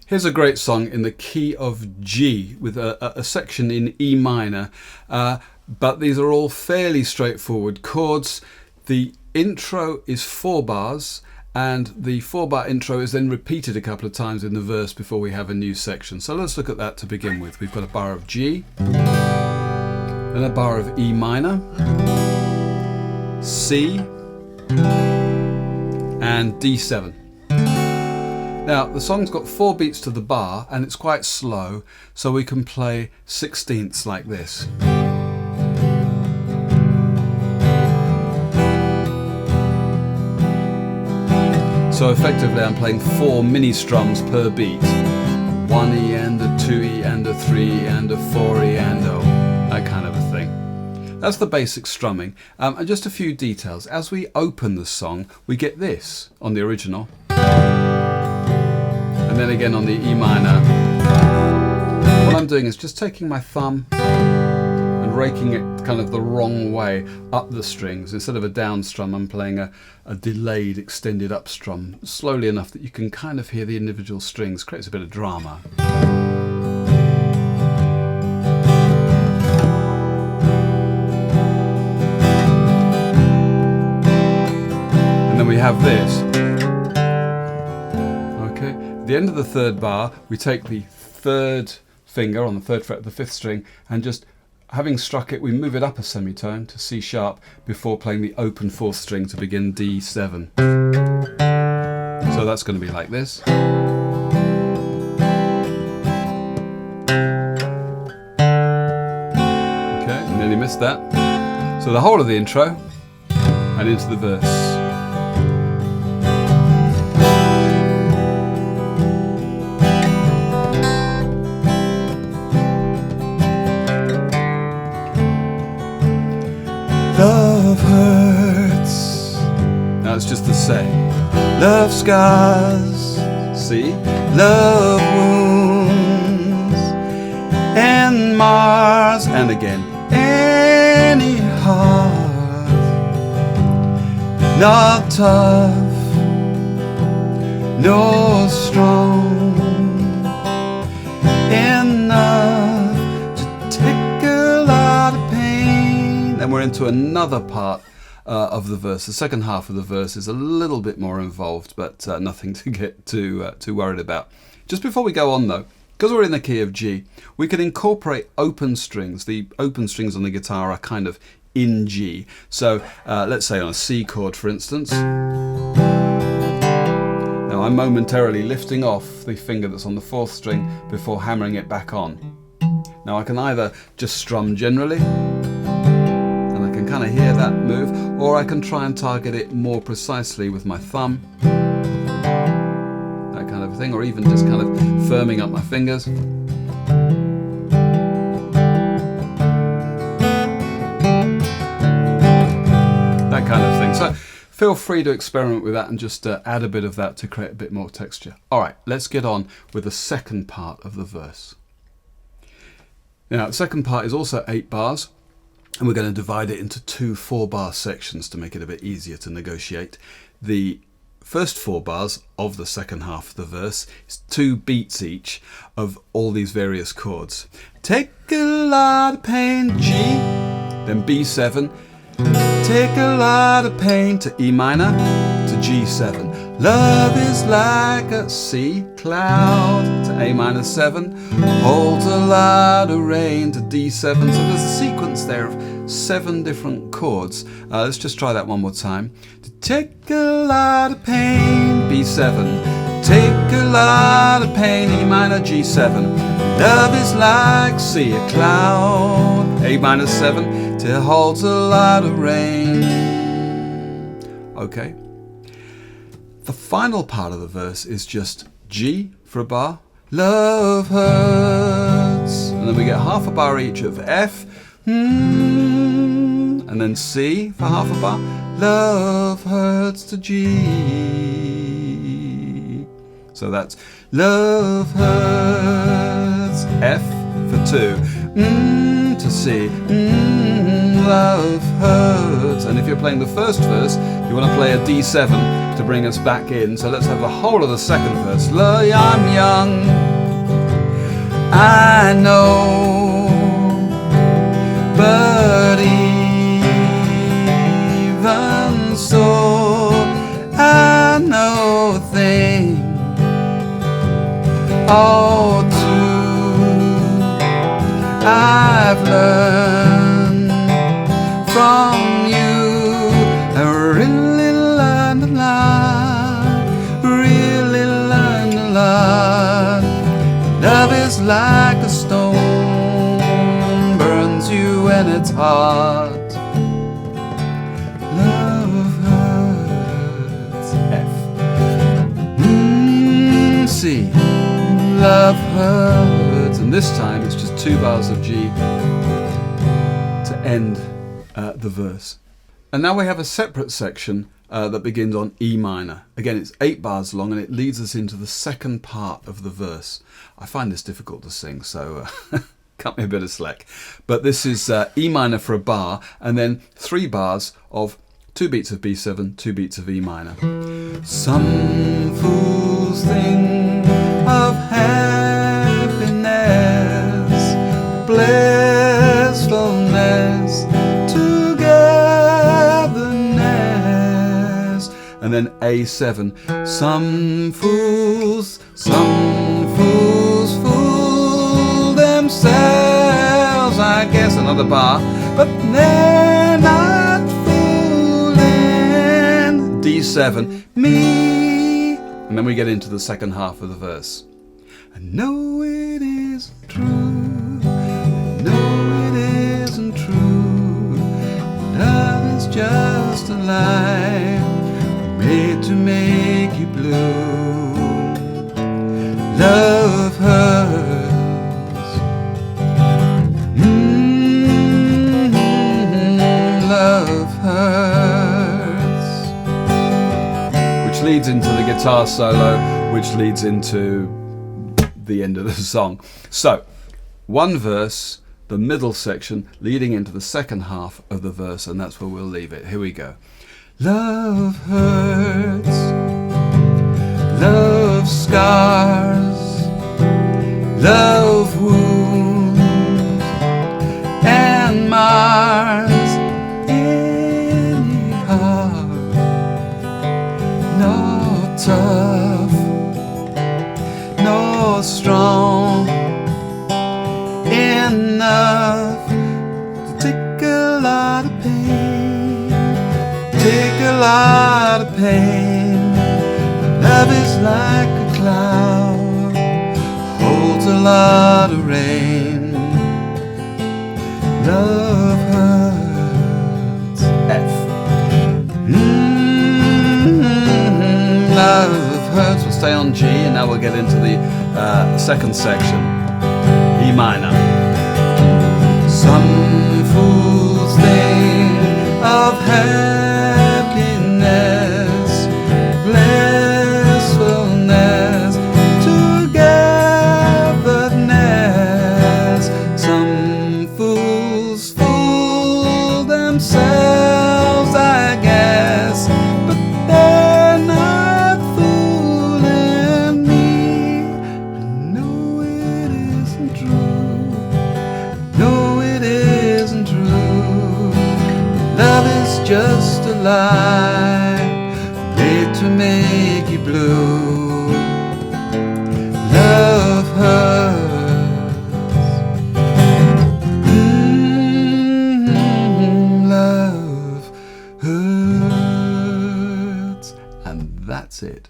Here's a great song in the key of G with a section in E minor, but these are all fairly straightforward chords. The intro is 4 bars, and the 4-bar intro is then repeated a couple of times in the verse before we have a new section. So let's look at that to begin with. We've got a bar of G, then a bar of E minor, C, and D7. Now the song's got 4 beats to the bar and it's quite slow, so we can play 16ths like this. So effectively I'm playing 4 mini strums per beat. 1E and a 2E and a 3E and a 4E and a that kind of a thing. That's the basic strumming. And just a few details. As we open the song, we get this on the original. And then again on the E minor. What I'm doing is just taking my thumb and raking it kind of the wrong way up the strings. Instead of a down strum, I'm playing a delayed, extended up strum, slowly enough that you can kind of hear the individual strings. Creates a bit of drama. And then we have this. At the end of the 3rd bar, we take the 3rd finger on the 3rd fret of the 5th string and just having struck it, we move it up a semitone to C sharp before playing the open 4th string to begin D7. So that's going to be like this. Okay, nearly missed that. So the whole of the intro and into the verse. Love hurts. Now it's just the same. Love scars. See? Love wounds. And Mars. And again. Any heart. Not tough. Nor strong. Enough to take a lot of pain. Then we're into another part of the verse. The second half of the verse is a little bit more involved, but nothing to get too worried about. Just before we go on though, because we're in the key of G, we can incorporate open strings. The open strings on the guitar are kind of in G. So let's say on a C chord, for instance. Now I'm momentarily lifting off the finger that's on the 4th string before hammering it back on. Now I can either just strum generally, kind of hear that move, or I can try and target it more precisely with my thumb, that kind of thing, or even just kind of firming up my fingers. That kind of thing. So feel free to experiment with that and just add a bit of that to create a bit more texture. Alright, let's get on with the second part of the verse. Now the second part is also 8 bars. And we're going to divide it into 2 4-bar sections to make it a bit easier to negotiate. The first 4 bars of the second half of the verse is 2 beats each of all these various chords. Take a lot of pain, G, then B7. Take a lot of pain to E minor, to G7. Love is like a C cloud to A minor 7. Holds a lot of rain to D7. So there's a sequence there of 7 different chords. Let's just try that one more time. To take a lot of pain, B7. Take a lot of pain, E minor, G7. Love is like C a cloud, A minor 7. Till holds a lot of rain. Okay. The final part of the verse is just G for a bar, love hurts, and then we get half a bar each of F, and then C for half a bar, love hurts to G. So that's love hurts, F for 2, to C, love hurts. And if you're playing the first verse, You want to play a D7 to bring us back in. So let's have the whole of the second verse. I'm young, I know, but even so, I know a thing or two I've learned from you. I really learned a lot, really learned a lot. Love is like a stone, burns you when it's hot. Love hurts. F. C. Love hurts. And this time it's just 2 bars of G to end the verse. And now we have a separate section that begins on E minor. Again, it's 8 bars long and it leads us into the second part of the verse. I find this difficult to sing, so cut me a bit of slack. But this is E minor for a bar, and then 3 bars of 2 beats of B7, 2 beats of E minor. Some fools think of happiness, blissfulness, togetherness. And then A7. Some fools fool themselves, I guess, another bar, but they're not fooling. D7, me. And then we get into the second half of the verse. I know it isn't true, I know it isn't true. Love is just a lie made to make you blue. Love hurts. Love hurts. Which leads into the guitar solo, which leads into the end of the song. So, one verse, the middle section, leading into the second half of the verse, and that's where we'll leave it. Here we go. Love hurts, love scars, love wounds and mars any heart, not tough, nor strong enough to take a lot of pain, take a lot of pain. Love is like a cloud, holds a lot of rain. Love hurts. F. Love hurts. We'll stay on G, and now we'll get into the second section, E minor. Some fools think of happiness, blissfulness, togetherness. Some fools fool themselves, I guess, but they're not fooling me. I know it isn't true, no it isn't true. Love is just a lie made to make you blue. Love hurts. Love hurts. And that's it.